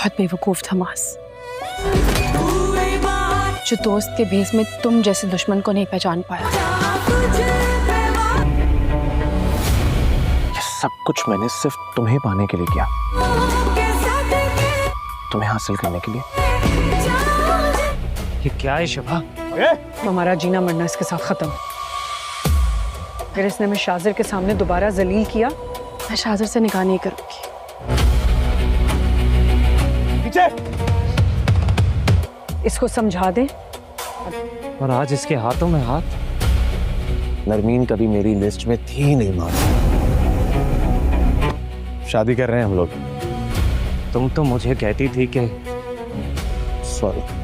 बहुत बेवकूफ था मास, जो दोस्त के भेस में तुम जैसे दुश्मन को नहीं पहचान पाया। ये सब कुछ मैंने सिर्फ तुम्हें पाने के लिए किया, तुम्हें हासिल करने के लिए। ये क्या है शिफा? हमारा जीना मरना इसके साथ खत्म। अगर इसने हमें शाज़र के सामने दोबारा जलील किया, मैं शाज़र से निकाह नहीं करूंगी। पीछे। इसको समझा दे। और आज इसके हाथों में हाथ। नरमीन कभी मेरी लिस्ट में थी ही नहीं मां। शादी कर रहे हैं हम लोग। तुम तो मुझे कहती थी कि सॉरी।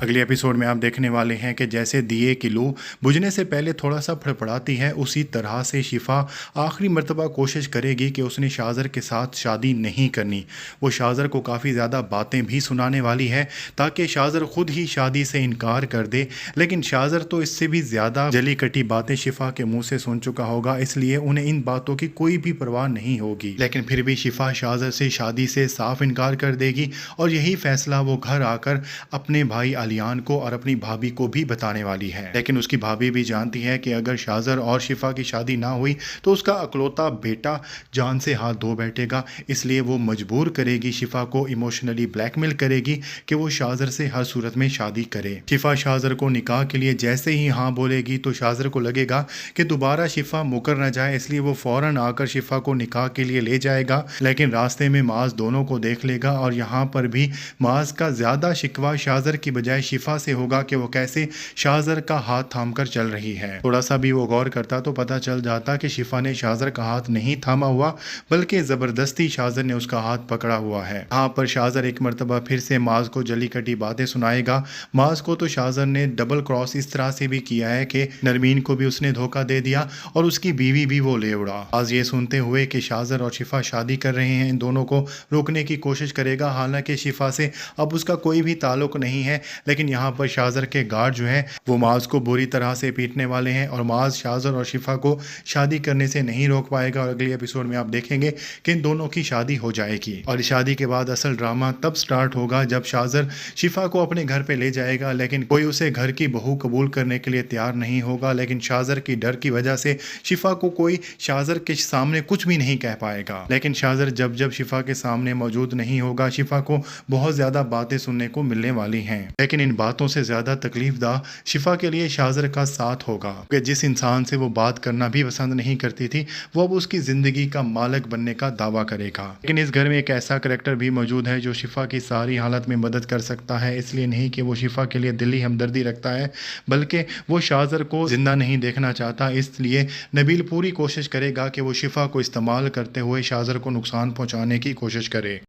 अगले एपिसोड में आप देखने वाले हैं कि जैसे दिए की लू बुझने से पहले थोड़ा सा फड़फड़ाती है, उसी तरह से शिफा आखिरी मर्तबा कोशिश करेगी कि उसने शाज़र के साथ शादी नहीं करनी। वो शाज़र को काफ़ी ज़्यादा बातें भी सुनाने वाली है ताकि शाज़र ख़ुद ही शादी से इनकार कर दे, लेकिन शाज़र तो इससे भी ज़्यादा जली कटी बातें शिफा के मुँह से सुन चुका होगा, इसलिए उन्हें इन बातों की कोई भी परवाह नहीं होगी। लेकिन फिर भी शिफा शाज़र से शादी से साफ इनकार कर देगी और यही फैसला वो घर आकर अपने भाई आलियान को और अपनी भाभी को भी बताने वाली है। लेकिन उसकी भाभी भी जानती है कि अगर शाज़र और शिफा की शादी ना हुई तो उसका अकलौता बेटा जान से हाथ धो बैठेगा, इसलिए वो मजबूर करेगी शिफा को, इमोशनली ब्लैकमेल करेगी कि वो शाज़र से हर सूरत में शादी करे। शिफा शाज़र को निकाह के लिए जैसे ही हाँ बोलेगी तो शाज़र को लगेगा कि दोबारा शिफा मुकर न जाए, इसलिए वो फौरन आकर शिफा को निकाह के लिए ले जाएगा। लेकिन रास्ते में माज दोनों को देख लेगा और यहाँ पर भी माज का ज़्यादा शिकवा शाज़र की बजाय शिफा से होगा कि वो कैसे शाज़र का हाथ थामकर चल रही है। थोड़ा सा भी वो गौर करता तो पता चल जाता कि शिफा ने शाज़र का हाथ नहीं थामा हुआ, बल्कि ज़बरदस्ती शाज़र ने उसका हाथ पकड़ा हुआ है। यहाँ पर शाज़र एक मरतबा फिर से माज को जली कटी बातें सुनाएगा। माज को तो शाज़र ने डबल क्रॉस इस तरह से भी किया है कि नरमीन को भी उसने धोखा दे दिया और उसकी बीवी भी वो ले उड़ा। आज ये सुनते हुए कि शाज़र और शिफा शादी कर रहे हैं, इन दोनों को रोकने की कोशिश करेगा, हालांकि शिफा से अब उसका कोई भी ताल्लुक नहीं है। लेकिन यहाँ पर शाज़र के गार्ड जो है वो माज को बुरी तरह से पीटने वाले हैं और माज शाज़र और शिफा को शादी करने से नहीं रोक पाएगा। और अगले एपिसोड में आप देखेंगे कि इन दोनों की शादी हो जाएगी और शादी के बाद असल ड्रामा तब स्टार्ट होगा जब शाज़र शिफा को अपने घर पे ले जाएगा, लेकिन कोई उसे घर की बहू कबूल करने के लिए तैयार नहीं होगा। लेकिन शाज़र की डर की वजह से शिफा को कोई शाज़र के सामने कुछ भी नहीं कह पाएगा। लेकिन शाज़र जब जब शिफा के सामने मौजूद नहीं होगा, शिफा को बहुत ज़्यादा बातें सुनने को मिलने वाली हैं। लेकिन इन बातों से ज़्यादा तकलीफदा शिफा के लिए शाज़र का साथ होगा कि जिस इंसान से वो बात करना भी पसंद नहीं करती थी वो अब उसकी ज़िंदगी का मालिक बनने का दावा करेगा। लेकिन इस घर में एक ऐसा करैक्टर भी मौजूद है जो शिफा की सारी हालत में मदद कर सकता है, इसलिए नहीं कि वो शिफा के लिए दिली हमदर्दी रखता है, बल्कि वो शाज़र को जिंदा नहीं देखना चाहता। इसलिए नबील पूरी कोशिश करेगा कि वो शिफा को इस्तेमाल करते हुए शाज़र को नुकसान पहुँचाने की कोशिश करे।